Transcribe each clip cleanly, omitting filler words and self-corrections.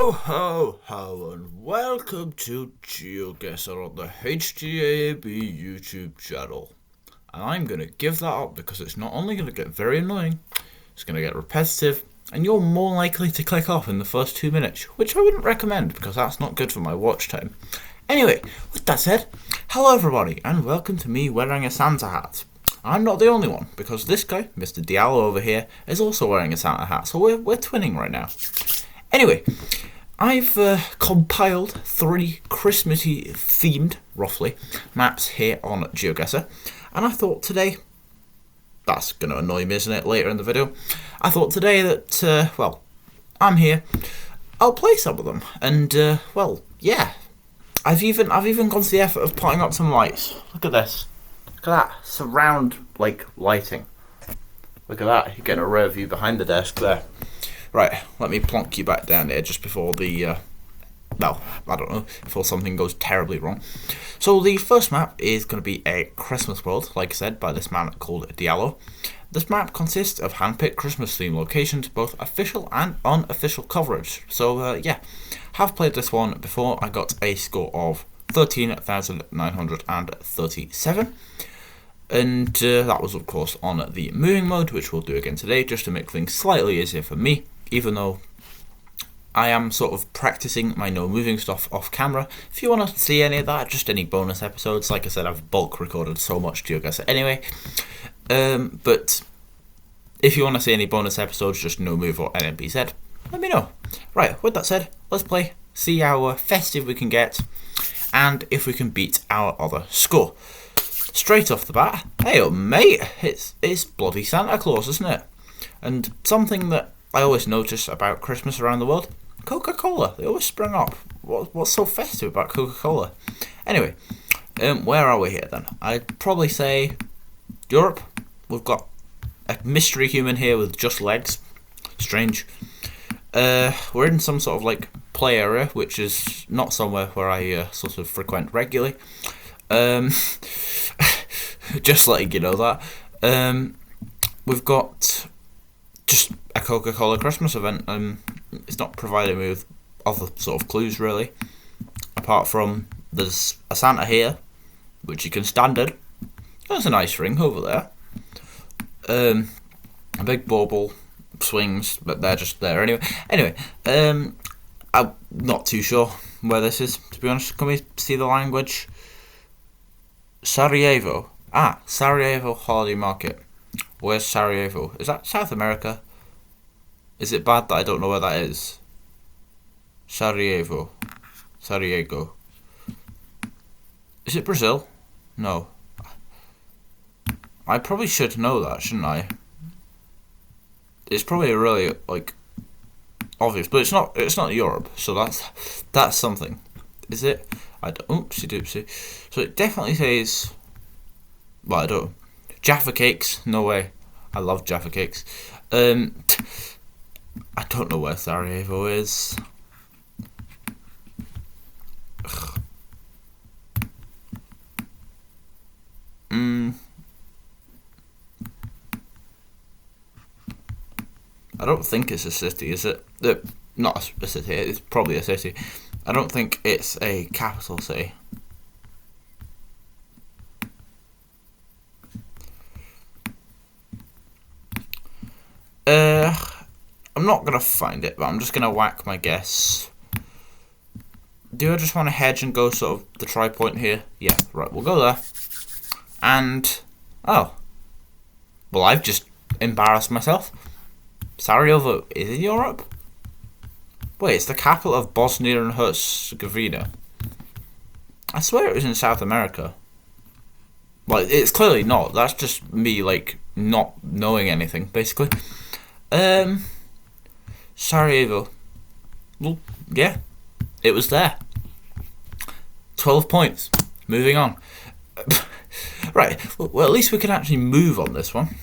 Ho ho ho and welcome to GeoGuessr on the HGAB YouTube channel. And I'm going to give that up because it's not only going to get very annoying, it's going to get repetitive, and you're more likely to click off in the first 2 minutes, which I wouldn't recommend because that's not good for my watch time. Anyway, with that said, hello everybody and welcome to me wearing a Santa hat. I'm not the only one because this guy, Mr. Diallo over here, is also wearing a Santa hat, so we're twinning right now. Anyway, I've compiled 3 Christmassy themed, roughly, maps here on GeoGuessr, and I thought today, that's going to annoy me, isn't it, later in the video, I thought today that, well, I'm here, I'll play some of them, and, well, yeah, I've even gone to the effort of putting up some lights. Look at this, look at that, surround, like, lighting, look at that, you're getting a rear view behind the desk there. Right, let me plonk you back down there just before the, well, I don't know, before something goes terribly wrong. So the first map is going to be a Christmas world, like I said, by this man called Diallo. This map consists of hand-picked Christmas-themed locations, both official and unofficial coverage. So, yeah, have played this one before. I got a score of 13,937. And that was, of course, on the moving mode, which we'll do again today, just to make things slightly easier for me, even though I am sort of practicing my no moving stuff off camera. If you want to see any of that, just any bonus episodes, like I said, I've bulk recorded so much GeoGuessr anyway. But if you want to see any bonus episodes, just no move or NMPZ, let me know. Right, with that said, let's play, see how festive we can get, and if we can beat our other score. Straight off the bat, hey up mate, it's bloody Santa Claus, isn't it? And something that I always notice about Christmas around the world, Coca-Cola, they always spring up. What's so festive about Coca-Cola? Anyway, where are we here then? I'd probably say Europe. We've got a mystery human here with just legs. Strange. We're in some sort of like play area, which is not somewhere where I sort of frequent regularly. Just letting you know that. We've got just a Coca-Cola Christmas event. It's not providing me with other sort of clues really, apart from there's a Santa here, which you can standard. There's an ice ring over there. A big bauble swings, but they're just there anyway. Anyway, I'm not too sure where this is, to be honest. Can we see the language? Sarajevo. Sarajevo Holiday Market. Where's Sarajevo? Is that South America? Is it bad that I don't know where that is? Sarajevo. Sarajevo. Is it Brazil? No. I probably should know that, shouldn't I? It's probably really, like, obvious, but it's not Europe, so that's something. Is it? I don't, oopsie doopsie. So it definitely says, well, I don't know. Jaffa cakes, no way. I love Jaffa cakes. I don't know where Sarajevo is. I don't think it's a city, is it? Not a city, it's probably a city. I don't think it's a capital city. I'm not going to find it, but I'm just going to whack my guess. Do I just want to hedge and go sort of the tri-point here? Yeah, right, we'll go there. And, oh. Well, I've just embarrassed myself. Sarajevo is in Europe? Wait, it's the capital of Bosnia and Herzegovina. I swear it was in South America. Well, it's clearly not. That's just me, like, not knowing anything, basically. Sarajevo. Well, yeah, it was there. 12 points. Moving on. Right, well, at least we can actually move on this one.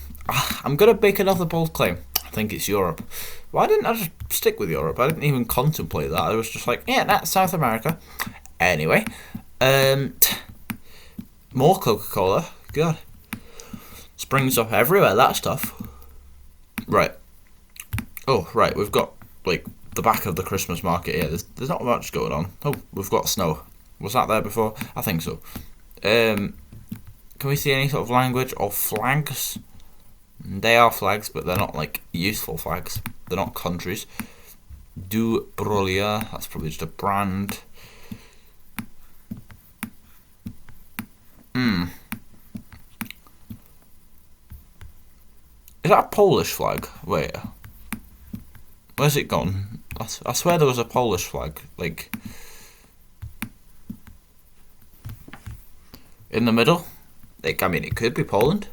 I'm going to make another bold claim. I think it's Europe. Why didn't I just stick with Europe? I didn't even contemplate that. I was just like, yeah, that's South America. Anyway, more Coca-Cola. God. Springs up everywhere, that stuff. Right. Oh, right, we've got, like, the back of the Christmas market here. There's not much going on. Oh, we've got snow. Was that there before? I think so. Can we see any sort of language or flags? They are flags, but they're not like useful flags. They're not countries. Du Brolia, that's probably just a brand. Is that a Polish flag? Wait. Where's it gone? I swear there was a Polish flag, like, in the middle. Like, I mean, it could be Poland.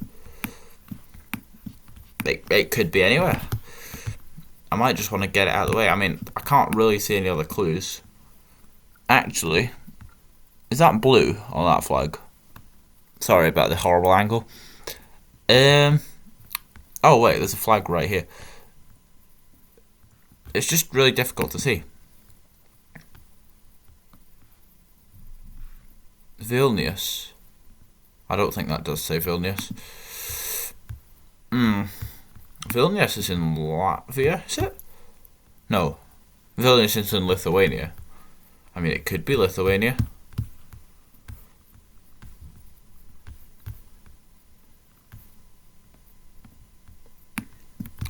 It could be anywhere. I might just want to get it out of the way. I mean, I can't really see any other clues. Actually, is that blue on that flag? Sorry about the horrible angle. Oh wait, there's a flag right here. It's just really difficult to see. Vilnius. I don't think that does say Vilnius. Vilnius is in Latvia, is it? No. Vilnius is in Lithuania. I mean, it could be Lithuania.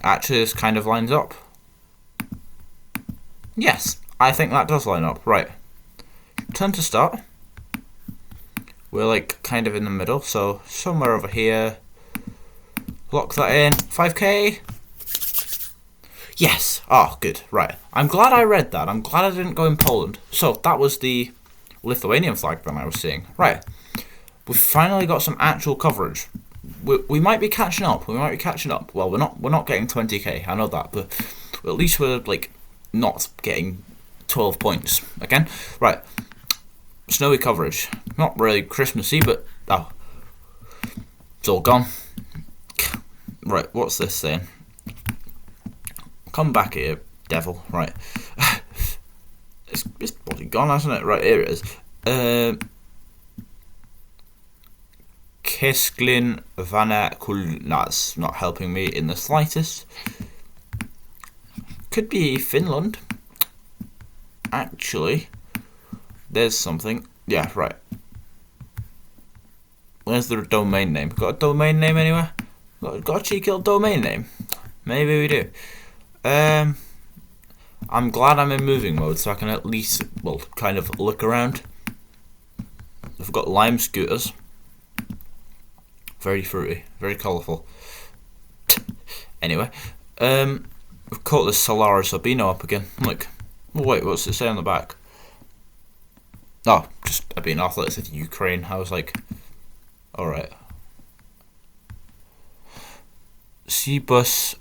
Actually, this kind of lines up. Yes, I think that does line up. Right. Turn to start. We're like kind of in the middle, so somewhere over here. Lock that in. 5k. Yes. Oh, good. Right. I'm glad I read that. I'm glad I didn't go in Poland. So that was the Lithuanian flag that I was seeing. Right. We've finally got some actual coverage. We might be catching up. Well, we're not getting 20k. I know that, but at least we're like not getting 12 points again. Right. Snowy coverage. Not really Christmassy, but oh, it's all gone. Right. What's this saying? Come back here, devil. Right. It's bloody gone, hasn't it? Right, here it is. Kesklin Vanakulnas, not helping me in the slightest. Could be Finland. Actually, there's something. Yeah, right. Where's the domain name? Got a domain name anywhere? Got a cheeky little domain name? Maybe we do. I'm glad I'm in moving mode so I can at least, well, kind of look around. I've got lime scooters. Very fruity, very colourful. Anyway, we've caught the Solaris Albino up again. Look, oh, wait, what's it say on the back? Oh, just a being off. It said Ukraine. I was like, all right. Seabus.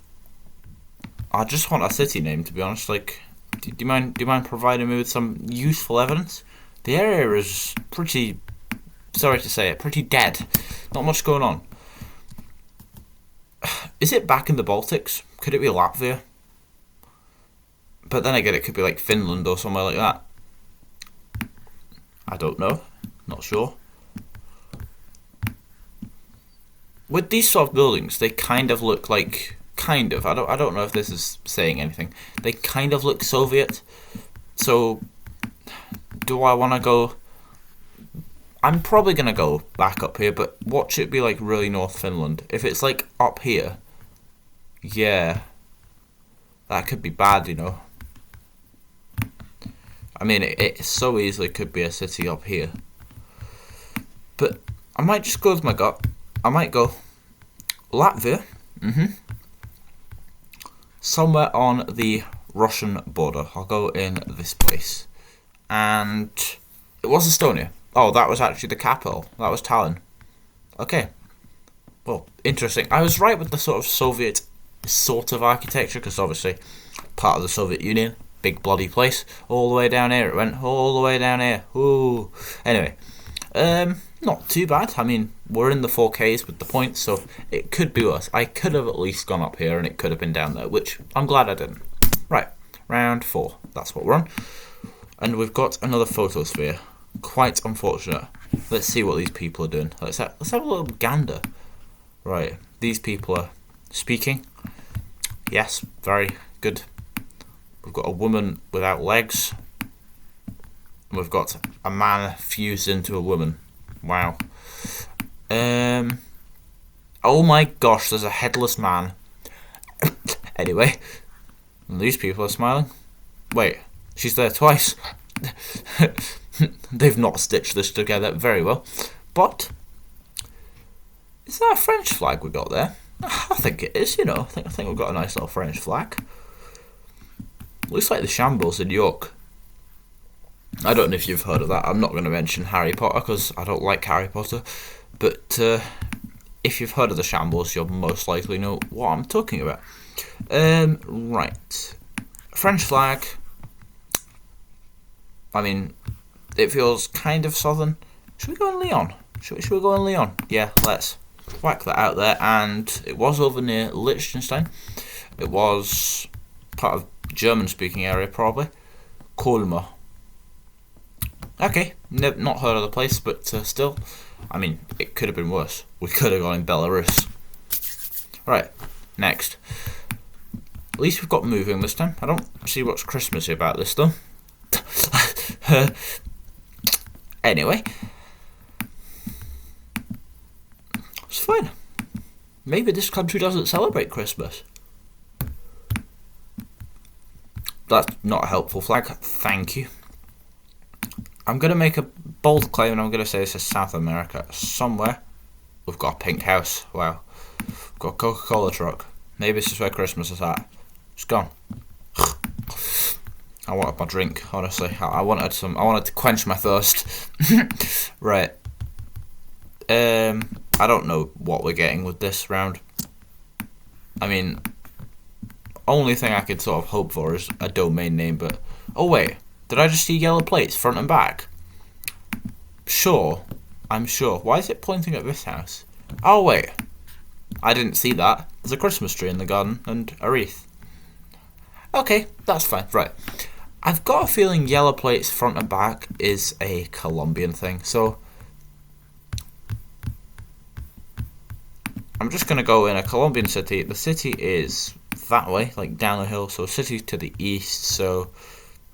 I just want a city name, to be honest. Like, do you mind providing me with some useful evidence? The area is pretty, sorry to say it, pretty dead. Not much going on. Is it back in the Baltics? Could it be Latvia? But then again, it could be like Finland or somewhere like that. I don't know. Not sure. With these sort of buildings, they kind of look like, I don't know if this is saying anything. They kind of look Soviet. So, do I want to go? I'm probably going to go back up here, but watch it be like really North Finland. If it's like up here, yeah, that could be bad, you know. I mean, it so easily could be a city up here. But I might just go with my gut. I might go Latvia. Somewhere on the Russian border. I'll go in this place. And it was Estonia. Oh, that was actually the capital. That was Tallinn. Okay. Well, interesting. I was right with the sort of Soviet sort of architecture, because obviously part of the Soviet Union. Big bloody place. All the way down here. It went all the way down here. Ooh. Anyway. Not too bad. I mean, we're in the 4Ks with the points, so it could be worse. I could have at least gone up here and it could have been down there, which I'm glad I didn't. Right. Round 4. That's what we're on. And we've got another photosphere. Quite unfortunate. Let's see what these people are doing. Let's have a little gander. Right. These people are speaking. Yes. Very good. We've got a woman without legs. And we've got a man fused into a woman. Wow. Oh my gosh, there's a headless man. Anyway, these people are smiling. Wait, she's there twice. They've not stitched this together very well. But is that a French flag we got there? I think it is, you know. I think we've got a nice little French flag. Looks like the shambles in York. I don't know if you've heard of that. I'm not going to mention Harry Potter because I don't like Harry Potter. But if you've heard of the shambles, you'll most likely know what I'm talking about. Right. French flag. I mean, it feels kind of southern. Should we go in Lyon? Should we go in Lyon? Yeah, let's whack that out there. And it was over near Liechtenstein. It was part of German-speaking area, probably. Colmar. Okay, not heard of the place, but still, I mean, it could have been worse. We could have gone in Belarus. Right, next. At least we've got moving this time. I don't see what's Christmassy about this, though. Anyway. It's fine. Maybe this country doesn't celebrate Christmas. That's not a helpful flag. Thank you. I'm going to make a bold claim and I'm going to say this is South America. Somewhere we've got a pink house. Wow. We've got a Coca-Cola truck. Maybe this is where Christmas is at. It's gone. I wanted my drink, honestly. I wanted to quench my thirst. Right. I don't know what we're getting with this round. I mean, only thing I could sort of hope for is a domain name, but oh wait. Did I just see yellow plates, front and back? Sure. I'm sure. Why is it pointing at this house? Oh, wait. I didn't see that. There's a Christmas tree in the garden and a wreath. Okay, that's fine. Right. I've got a feeling yellow plates, front and back is a Colombian thing. So I'm just going to go in a Colombian city. The city is that way, like down the hill. So city to the east. So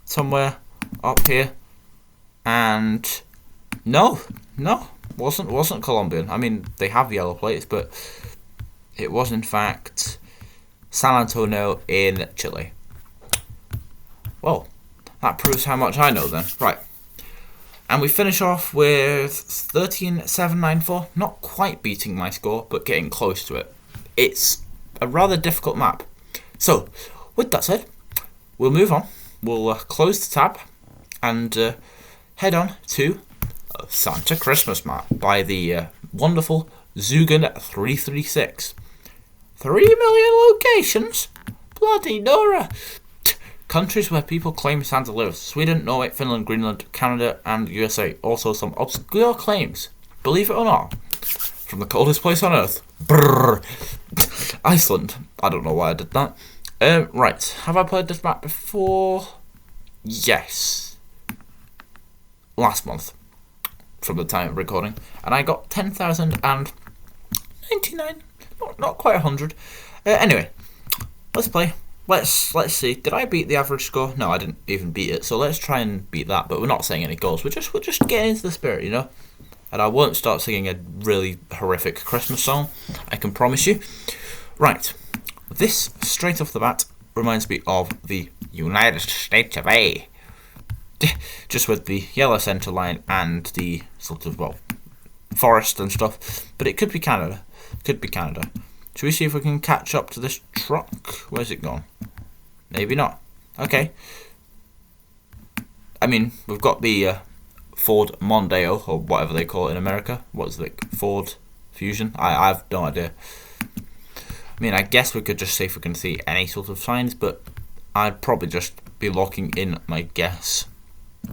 somewhere up here, and no, wasn't Colombian. I mean, they have yellow plates, but it was in fact San Antonio in Chile. Well, that proves how much I know then. Right, and we finish off with 13,794. Not quite beating my score, but getting close to it. It's a rather difficult map. So, with that said, we'll move on. We'll close the tab and head on to Santa Christmas Map by the wonderful Zugan336. 3 million locations? Bloody Nora! Countries where people claim Santa lives. Sweden, Norway, Finland, Greenland, Canada and USA. Also some obscure claims, believe it or not, from the coldest place on earth. Brrr. Iceland. I don't know why I did that. Right, have I played this map before? Yes. Last month, from the time of recording. And I got 10,099. Not quite 100. Anyway, let's play. Let's see. Did I beat the average score? No, I didn't even beat it. So let's try and beat that. But we're not saying any goals. We're just getting into the spirit, you know. And I won't start singing a really horrific Christmas song. I can promise you. Right. This, straight off the bat, reminds me of the United States of A. Just with the yellow centre line and the sort of, well, forest and stuff. But it could be Canada. Could be Canada. Should we see if we can catch up to this truck? Where's it gone? Maybe not. Okay. I mean, we've got the Ford Mondeo, or whatever they call it in America. What's it? Ford Fusion? I have no idea. I mean, I guess we could just see if we can see any sort of signs, but I'd probably just be locking in my guess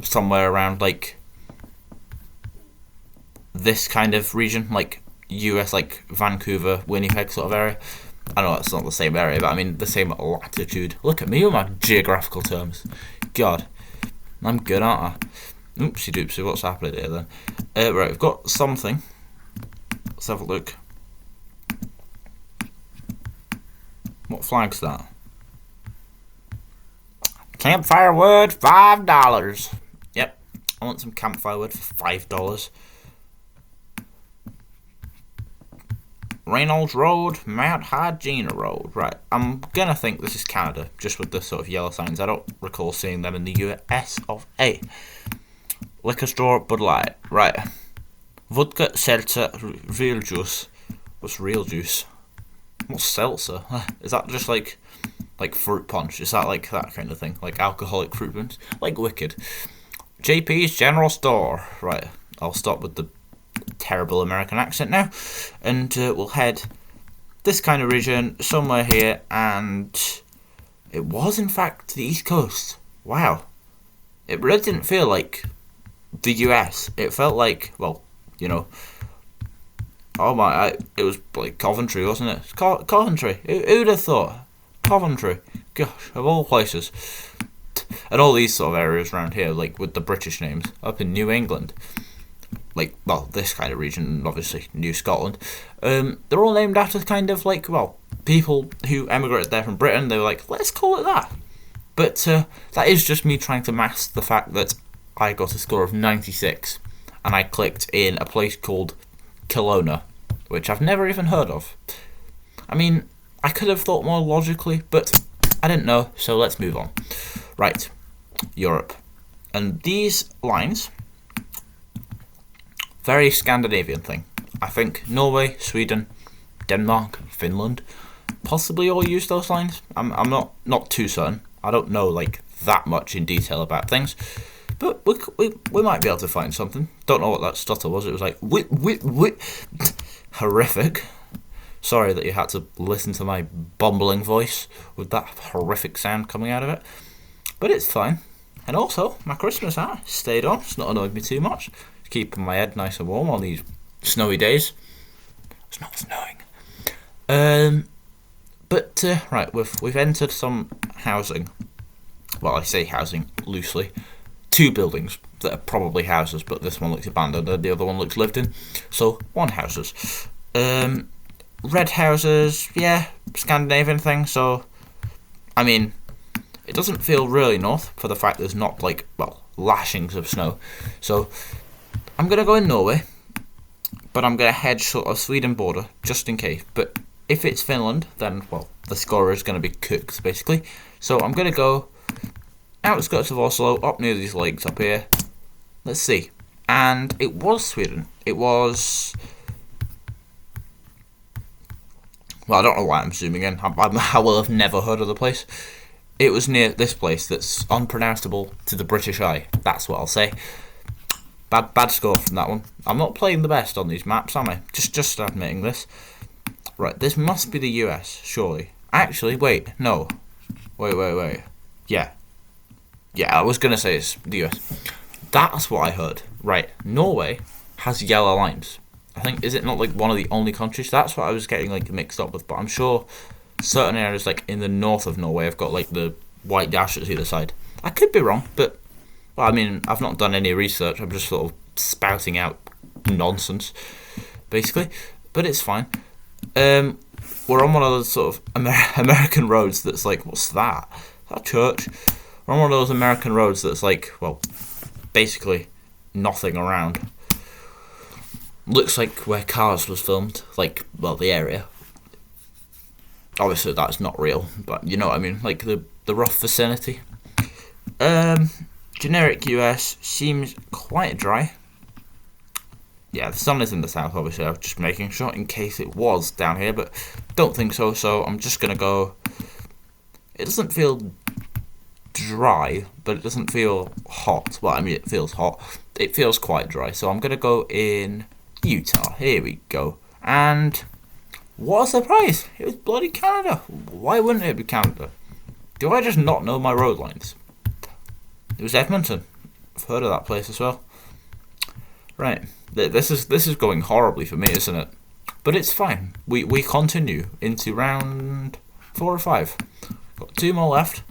somewhere around, like, this kind of region, like US, like Vancouver, Winnipeg sort of area. I know it's not the same area, but I mean the same latitude. Look at me with my geographical terms. God, I'm good, aren't I? Oopsie doopsie, what's happening here then? Right, we've got something. Let's have a look. What flag's that? Campfire wood, $5. Yep, I want some campfire wood for $5. Reynolds Road, Mount Hygiena Road. Right, I'm gonna think this is Canada, just with the sort of yellow signs. I don't recall seeing them in the US of A. Liquor store, Bud Light. Right. Vodka, seltzer, real juice. What's real juice? What's seltzer? Is that just like fruit punch? Is that like that kind of thing? Like alcoholic fruit punch? Like Wicked. JP's General Store. Right, I'll stop with the terrible American accent now, and we'll head this kind of region somewhere here, and it was in fact the East Coast. Wow, it really didn't feel like the US. It felt like, well, you know, oh my, it was like Coventry, wasn't it? Coventry. Who'd have thought? Coventry. Gosh, of all places. And all these sort of areas around here, like with the British names, up in New England. Like, well, this kind of region, obviously, New Scotland. They're all named after kind of like, well, people who emigrated there from Britain. They were like, let's call it that. But that is just me trying to mask the fact that I got a score of 96, and I clicked in a place called Kelowna, which I've never even heard of. I mean, I could have thought more logically, but I didn't know, so let's move on. Right, Europe. And these lines, very Scandinavian thing. I think Norway, Sweden, Denmark, Finland possibly all use those lines. I'm not too certain. I don't know like that much in detail about things. But we might be able to find something. Don't know what that stutter was. It was like, horrific. Sorry that you had to listen to my bumbling voice with that horrific sound coming out of it. But it's fine. And also, my Christmas hat stayed on. It's not annoyed me too much. It's keeping my head nice and warm on these snowy days. It's not snowing. Right, we've entered some housing. Well, I say housing loosely. 2 buildings that are probably houses, but this one looks abandoned and the other one looks lived in. So, 1 houses. Red houses, yeah, Scandinavian thing, so, I mean, it doesn't feel really north for the fact there's not, like, well, lashings of snow. So, I'm going to go in Norway, but I'm going to hedge sort of Sweden border, just in case. But if it's Finland, then, well, the score is going to be cooked, basically. So, I'm going to go outskirts of Oslo, up near these lakes up here. Let's see. And it was Sweden. It was... Well, I don't know why I'm zooming in. I will have never heard of the place. It was near this place that's unpronounceable to the British eye. That's what I'll say. Bad score from that one. I'm not playing the best on these maps, am I? Just admitting this. Right, this must be the US, surely. Actually, wait, no. Wait. Yeah, I was going to say it's the US. That's what I heard. Right, Norway has yellow lines. I think, is it not like one of the only countries? That's what I was getting like mixed up with, but I'm sure certain areas like in the north of Norway have got like the white dashes either side. I could be wrong, but, well, I mean, I've not done any research. I'm just sort of spouting out nonsense, basically, but it's fine. We're on one of those sort of American roads that's like, what's that? Is that a church? We're on one of those American roads that's like, well, basically nothing around. Looks like where Cars was filmed, like, well, the area. Obviously that's not real, but you know what I mean, like the rough vicinity. Generic US seems quite dry. Yeah, the sun is in the south, obviously. I was just making sure in case it was down here, but don't think so. So I'm just going to go... It doesn't feel dry, but it doesn't feel hot. Well, I mean, it feels hot. It feels quite dry. So I'm going to go in Utah. Here we go. And what a surprise. It was bloody Canada. Why wouldn't it be Canada? Do I just not know my road lines? It was Edmonton. I've heard of that place as well. Right. This is going horribly for me, isn't it? But it's fine. We continue into round 4 or 5. Got 2 more left.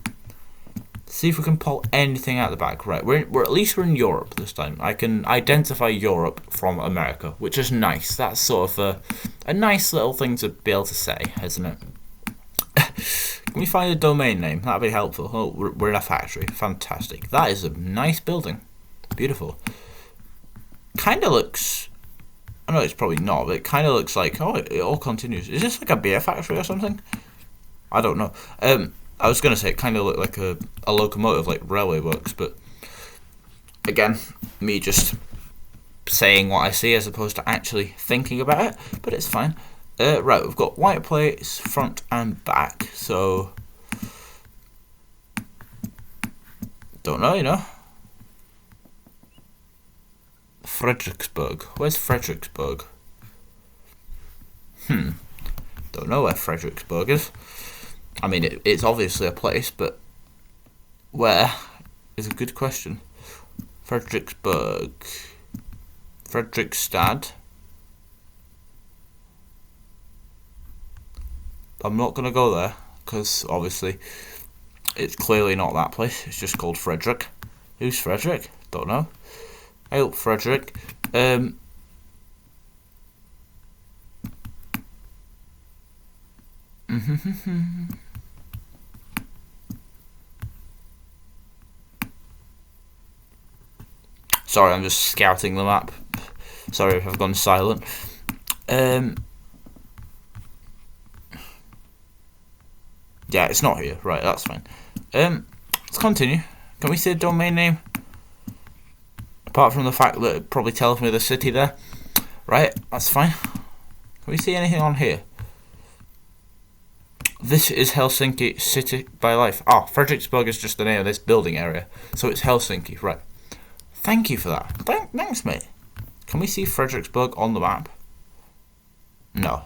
See if we can pull anything out the back. Right, we're at least we're in Europe this time. I can identify Europe from America, which is nice. That's sort of a nice little thing to be able to say, isn't it? Can we find a domain name? That'd be helpful. Oh, we're in a factory. Fantastic. That is a nice building. Beautiful. Kind of looks... I know it's probably not, but it kind of looks like... Oh, it all continues. Is this like a beer factory or something? I don't know. I was going to say it kind of looked like a locomotive, like railway works, but... Again, me just saying what I see as opposed to actually thinking about it, but it's fine. Right, we've got white plates, front and back, so... Don't know, you know. Fredericksburg. Where's Fredericksburg? Don't know where Fredericksburg is. I mean, it's obviously a place, but where is a good question. Fredericksburg. Fredrikstad. I'm not going to go there, because obviously it's clearly not that place. It's just called Frederick. Who's Frederick? Don't know. Hey, Frederick. Sorry, I'm just scouting the map. Sorry if I've gone silent. Yeah, it's not here. Right, that's fine. Let's continue. Can we see a domain name? Apart from the fact that it probably tells me the city there. Right, that's fine. Can we see anything on here? This is Helsinki City by Life. Oh, Fredericksburg is just the name of this building area. So it's Helsinki, right. Thank you for that. Thanks, mate. Can we see Fredericksburg on the map? No.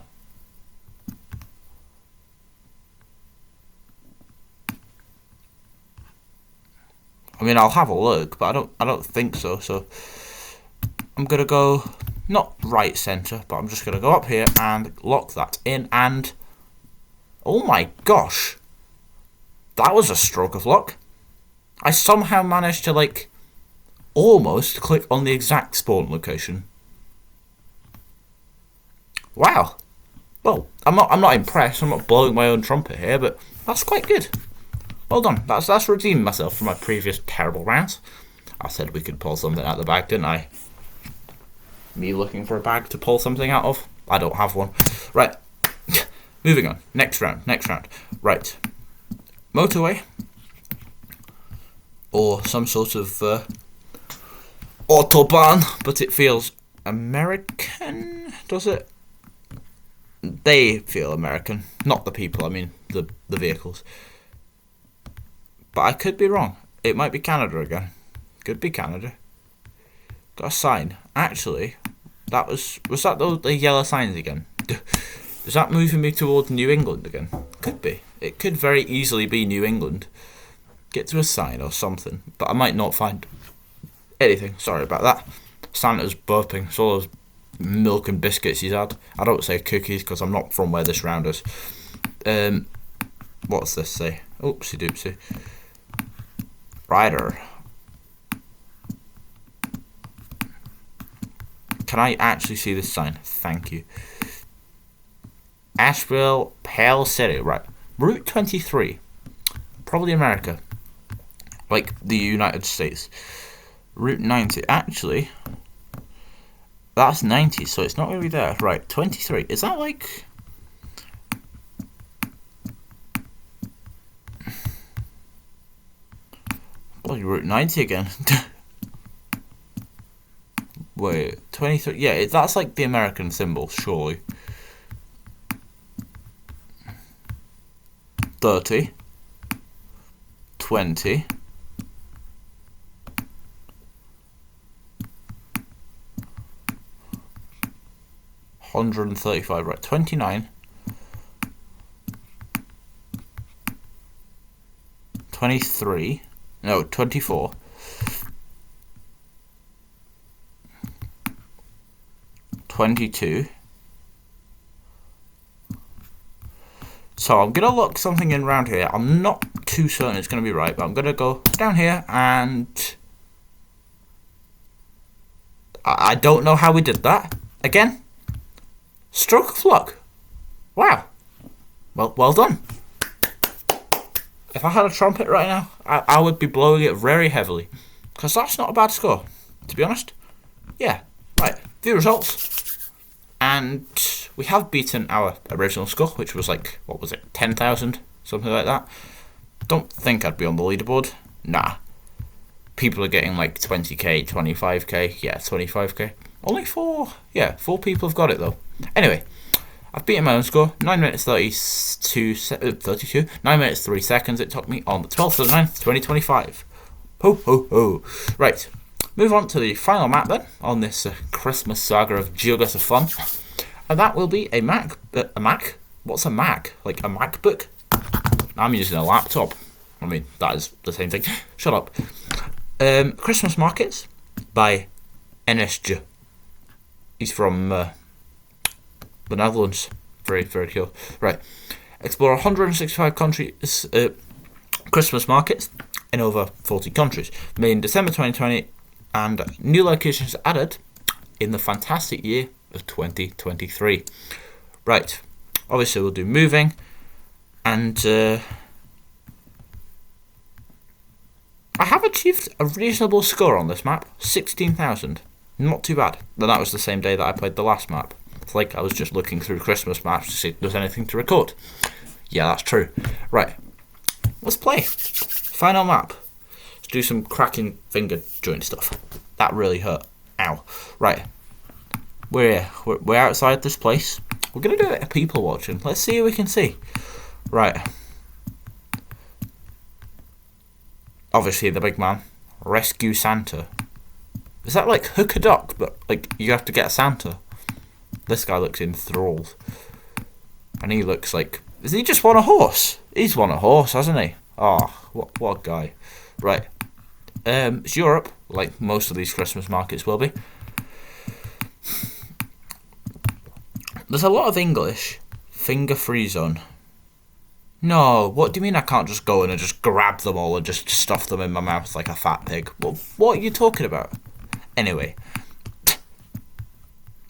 I mean, I'll have a look, but I don't think so. So I'm gonna go not right center, but I'm just gonna go up here and lock that in. And oh my gosh, that was a stroke of luck. I somehow managed to like almost click on the exact spawn location. Wow. Well, I'm not impressed. I'm not blowing my own trumpet here, but that's quite good. Well done. That's redeemed myself from my previous terrible rounds. I said we could pull something out of the bag, didn't I? Me looking for a bag to pull something out of? I don't have one. Right. Moving on. Next round. Right. Motorway. Or some sort of autobahn, but it feels American, does it? They feel American. Not the people, I mean the vehicles. But I could be wrong. It might be Canada again. Could be Canada. Got a sign. Actually, that was that the yellow signs again? Is that moving me towards New England again? Could be. It could very easily be New England. Get to a sign or something. But I might not find anything. Sorry about that. Santa's burping. It's all those milk and biscuits he's had. I don't say cookies because I'm not from where this round is. What's this say? Oopsie doopsie. Rider. Can I actually see this sign? Thank you. Asheville, Pale City. Right. Route 23. Probably America. Like the United States. Route 90. Actually, that's 90, so it's not really there. Right. 23. Is that like... Bloody Route 90 again. Wait, 23. Yeah, that's like the American symbol, surely. 30. 20. 135, right, 29. 23. No, 24. 22. So I'm going to look something in around here. I'm not too certain it's going to be right, but I'm going to go down here and... I don't know how we did that. Again, stroke of luck. Wow. Well done. If I had a trumpet right now, I would be blowing it very heavily. Because that's not a bad score, to be honest. Yeah, right, the results. And we have beaten our original score, which was like, what was it, 10,000? Something like that. Don't think I'd be on the leaderboard. Nah. People are getting like 20k, 25k, yeah, 25k. Only four people have got it though. Anyway, I've beaten my own score, 9 minutes 32, 9 minutes 3 seconds it took me on the 12th of the 9th, 2025. Ho ho ho. Right, move on to the final map then, on this Christmas saga of GeoGuessr fun. And that will be a Mac? What's a Mac? Like a MacBook? I'm using a laptop. I mean, that is the same thing. Shut up. Christmas Markets by NSG. He's from the Netherlands. Very, very cool. Right. Explore 165 countries, Christmas markets in over 40 countries. Made in December 2020 and new locations added in the fantastic year of 2023. Right. Obviously, we'll do moving and I have achieved a reasonable score on this map, 16,000. Not too bad. Then that was the same day that I played the last map. It's like I was just looking through Christmas maps to see if there's anything to record. Yeah, that's true. Right, let's play. Final map. Let's do some cracking finger joint stuff. That really hurt. Ow. Right, we're outside this place. We're going to do a bit of people watching. Let's see who we can see. Right. Obviously, the big man. Rescue Santa. Is that like Hook a Duck, but like you have to get Santa? This guy looks enthralled. And he looks like... Has he just won a horse? He's won a horse, hasn't he? Oh, what a guy. Right. It's Europe, like most of these Christmas markets will be. There's a lot of English. Finger free zone. No, what do you mean I can't just go in and just grab them all and just stuff them in my mouth like a fat pig? What are you talking about? Anyway,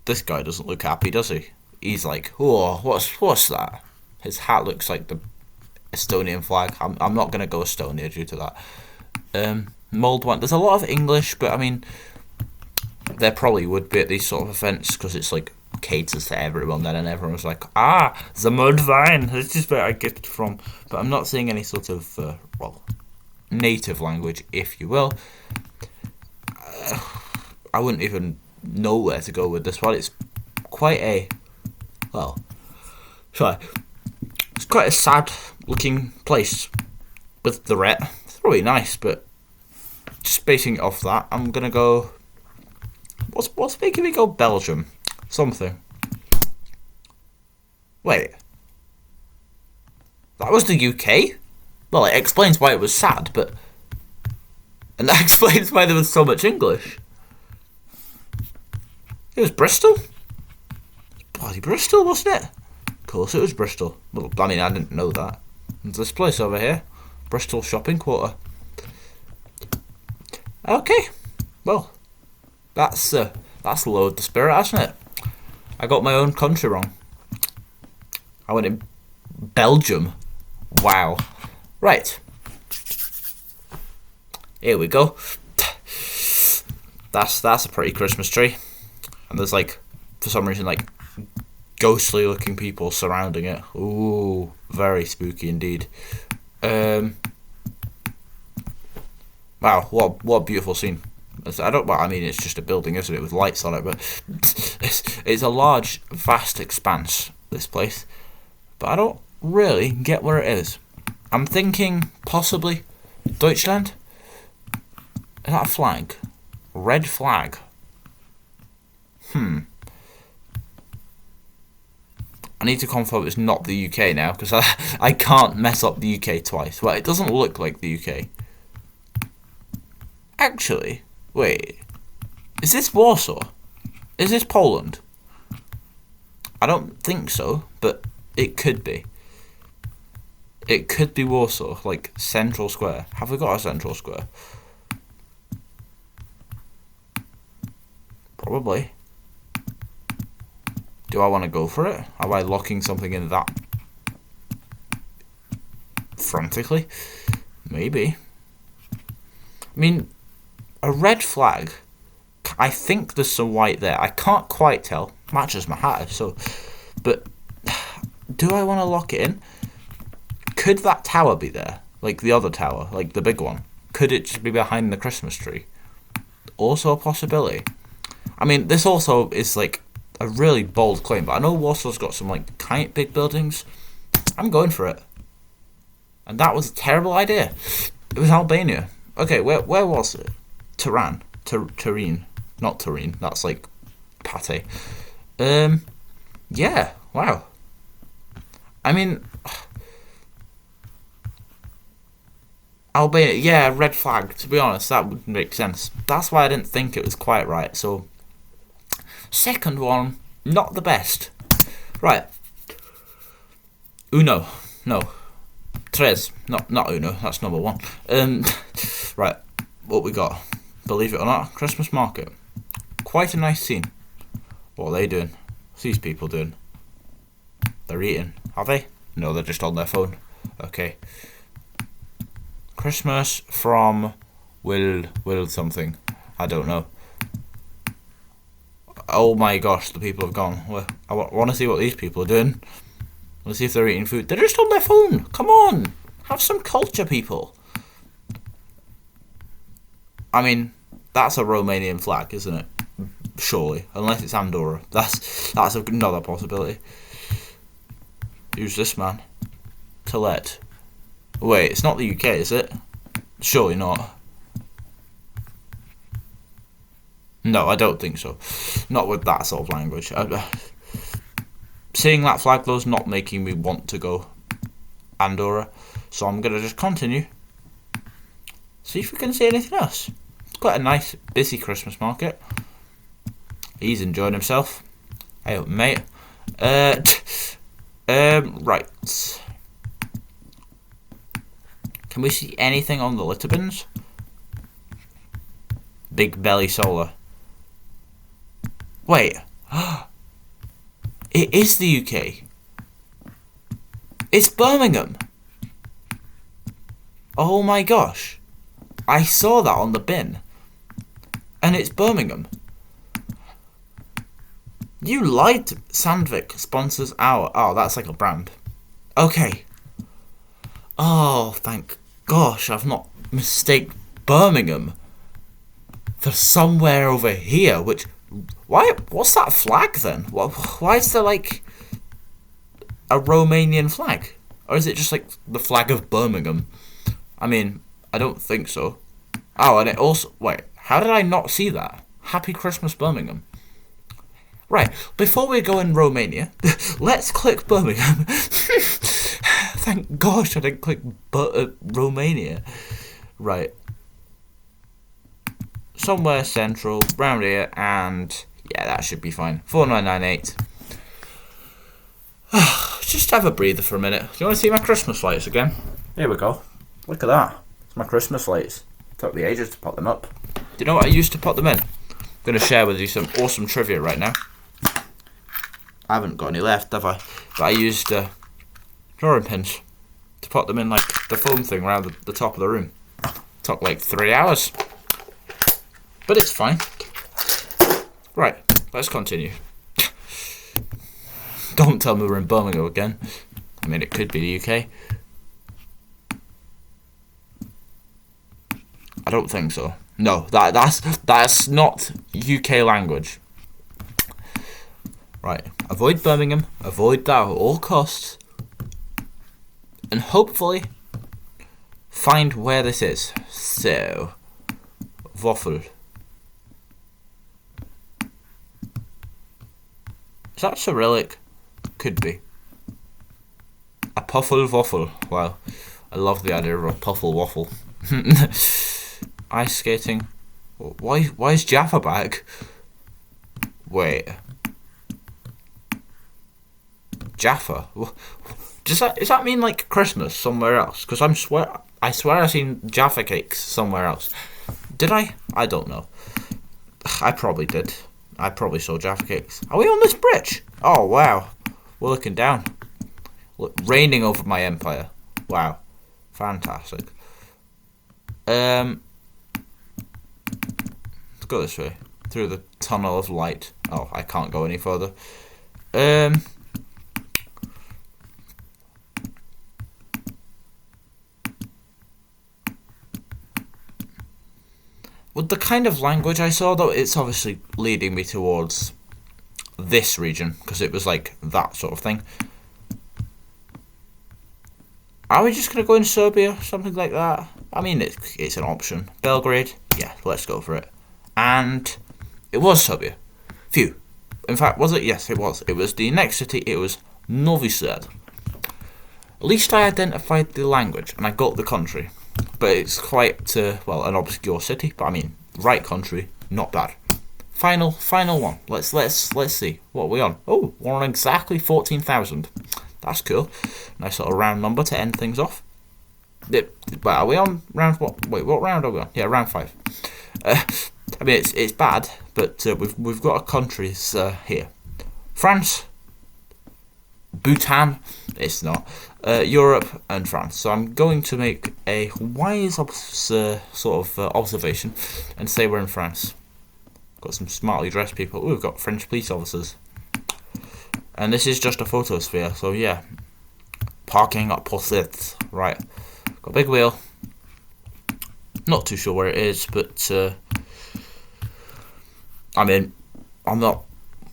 this guy doesn't look happy, does he? He's like, oh, what's that? His hat looks like the Estonian flag. I'm not gonna go Estonia due to that. Mold one. There's a lot of English, but I mean, there probably would be at these sort of events because it's like caters to everyone then, and everyone's like, the mud vine, this is where I get it from. But I'm not seeing any sort of native language, if you will. I wouldn't even know where to go with this one. It's quite a it's quite a sad looking place with the ret. It's probably nice, but just basing it off that, I'm gonna go. What's making me go Belgium? Something. Wait. That was the UK? Well, it explains why it was sad, but... And that explains why there was so much English. It was Bristol? Bloody Bristol, wasn't it? Of course it was Bristol. Well, I mean, I didn't know that. There's this place over here. Bristol Shopping Quarter. Okay. Well, that's lowered the spirit, hasn't it? I got my own country wrong. I went in Belgium. Wow. Right. Here we go. That's a pretty Christmas tree. And there's like, for some reason, like ghostly looking people surrounding it. Ooh, very spooky indeed. Wow, what a beautiful scene. I mean, it's just a building, isn't it, with lights on it, but it's a large, vast expanse, this place. But I don't really get where it is. I'm thinking possibly Deutschland? Is that a flag? Red flag. I need to confirm it's not the UK now, because I can't mess up the UK twice. Well, it doesn't look like the UK. Actually... Wait, is this Warsaw? Is this Poland? I don't think so, but it could be. It could be Warsaw, like Central Square. Have we got a Central Square? Probably. Do I want to go for it? Am I locking something in that frantically. Maybe. I mean, a red flag. I think there's some white there. I can't quite tell. Matches my hat, so. But do I want to lock it in? Could that tower be there? Like the other tower, like the big one? Could it just be behind the Christmas tree? Also a possibility. I mean, this also is like a really bold claim, but I know Warsaw's got some like kind big buildings. I'm going for it. And that was a terrible idea. It was Albania. Okay, where was it? Turin. Not Turin. That's like pate. Yeah. Wow. I mean, Albania. Yeah, red flag. To be honest, that would make sense. That's why I didn't think it was quite right. So, second one, not the best. Right. Uno. No. Tres. Not uno. That's number one. Right. What we got? Believe it or not, Christmas market. Quite a nice scene. What are they doing? What's these people doing? They're eating. Are they? No, they're just on their phone. Okay. Christmas from Will something. I don't know. Oh my gosh, the people have gone. Well, I want to see what these people are doing. Let's see if they're eating food. They're just on their phone. Come on. Have some culture, people. I mean, that's a Romanian flag, isn't it? Surely. Unless it's Andorra. That's another possibility. Who's this man? Toilette. Wait, it's not the UK, is it? Surely not. No, I don't think so. Not with that sort of language. Seeing that flag, though, is not making me want to go Andorra. So I'm going to just continue. See if we can see anything else. It's quite a nice, busy Christmas market. He's enjoying himself. Hey up, mate. Right. Can we see anything on the litter bins? Big Belly Solar. Wait. It is the UK. It's Birmingham. Oh my gosh. I saw that on the bin. And it's Birmingham. You lied to Sandvik sponsors our... Oh, that's like a brand. Okay. Oh, thank gosh, I've not mistaken Birmingham for somewhere over here, which... Why? What's that flag then? Why is there like a Romanian flag? Or is it just like the flag of Birmingham? I mean, I don't think so. Oh, and it also... Wait, how did I not see that? Happy Christmas, Birmingham. Right, before we go in Romania, let's click Birmingham. Thank gosh I didn't click Romania. Right. Somewhere central, round here, and yeah, that should be fine. 4998. Just have a breather for a minute. Do you want to see my Christmas lights again? Here we go. Look at that. It's my Christmas lights. Took me ages to put them up. Do you know what I used to put them in? I'm going to share with you some awesome trivia right now. I haven't got any left, have I? But I used drawing pins to put them in like the foam thing around the top of the room. Took like 3 hours. But it's fine. Right, let's continue. Don't tell me we're in Birmingham again. I mean, it could be the UK. I don't think so. No, that's not UK language. Right, avoid Birmingham, avoid that at all costs, and hopefully find where this is. So, waffle. Is that Cyrillic? Could be. A puffle waffle. Wow, I love the idea of a puffle waffle. Ice skating. Why is Jaffa back? Wait. Jaffa? Does that mean like Christmas somewhere else? Because I swear I've seen Jaffa cakes somewhere else. Did I? I don't know. I probably did. I probably saw Jaffa cakes. Are we on this bridge? Oh wow. We're looking down. Look, reigning over my empire. Wow. Fantastic. Let's go this way. Through the tunnel of light. Oh, I can't go any further. With the kind of language I saw, though, it's obviously leading me towards this region, because it was like that sort of thing. Are we just going to go in Serbia? Something like that? I mean, it's an option. Belgrade? Yeah, let's go for it. And it was Serbia. Phew. In fact, was it? Yes, it was. It was the next city. It was Novi Sad. At least I identified the language, and I got the country. But it's quite, well, an obscure city. But I mean, right country, not bad. Final one. Let's see. What are we on? Oh, we're on exactly 14,000. That's cool. Nice little round number to end things off. Well, are we on round what? Wait, what round are we on? Yeah, round 5. I mean, it's bad, but we've got a countries here. France, Bhutan. It's not. Europe and France. So I'm going to make a wise observation and say we're in France. Got some smartly dressed people. Ooh, we've got French police officers. And this is just a photosphere, so yeah. Parking opposite. Right. Got a big wheel. Not too sure where it is, but I mean, I'm not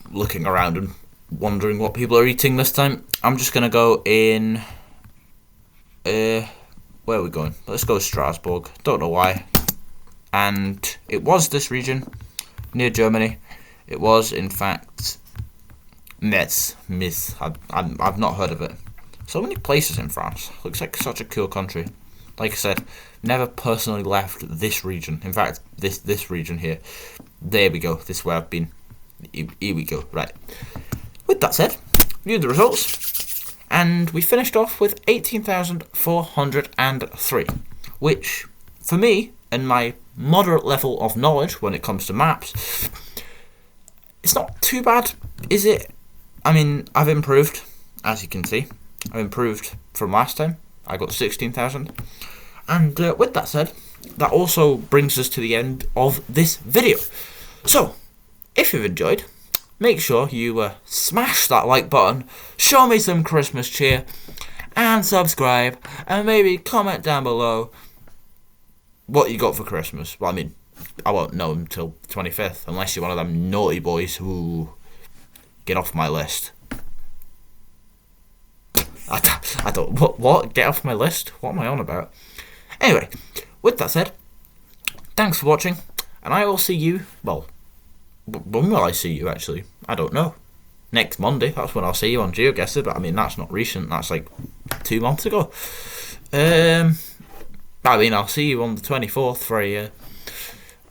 looking around and wondering what people are eating this time. I'm just going to go in... where are we going? Let's go Strasbourg. Don't know why. And it was this region, near Germany. It was, in fact... Metz. I've not heard of it. So many places in France. Looks like such a cool country. Like I said, never personally left this region. In fact, this region here. There we go. This is where I've been. Here we go. Right. With that said, viewed the results, and we finished off with 18,403, which, for me, and my moderate level of knowledge when it comes to maps, it's not too bad, is it? I mean, I've improved, as you can see. I've improved from last time. I got 16,000. And with that said, that also brings us to the end of this video. So, if you've enjoyed, make sure you smash that like button, show me some Christmas cheer, and subscribe, and maybe comment down below what you got for Christmas. Well, I mean, I won't know until 25th, unless you're one of them naughty boys who... Get off my list. I don't... What? Get off my list? What am I on about? Anyway, with that said, thanks for watching, and I will see you... Well, when will I see you, actually? I don't know. Next Monday, that's when I'll see you on GeoGuessr, but I mean, that's not recent. That's like 2 months ago. I mean, I'll see you on the 24th for a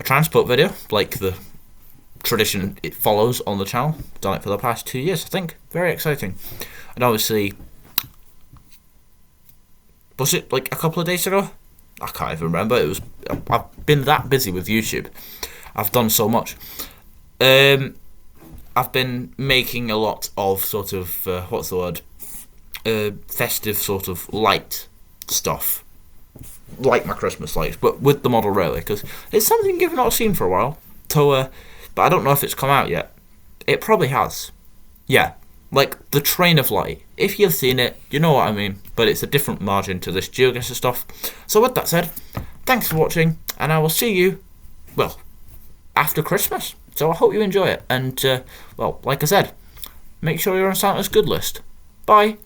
transport video, like the... tradition it follows on the channel. Done it for the past 2 years, I think. Very exciting. And obviously, was it like a couple of days ago? I can't even remember. It was. I've been that busy with YouTube. I've done so much. I've been making a lot of sort of what's the word? Festive sort of light stuff, like my Christmas lights, but with the model railway, because it's something you've not seen for a while. So. But I don't know if it's come out yet. It probably has. Yeah, like the train of light. If you've seen it, you know what I mean. But it's a different margin to this GeoGuessr stuff. So with that said, thanks for watching, and I will see you, well, after Christmas. So I hope you enjoy it. And, well, like I said, make sure you're on Santa's good list. Bye.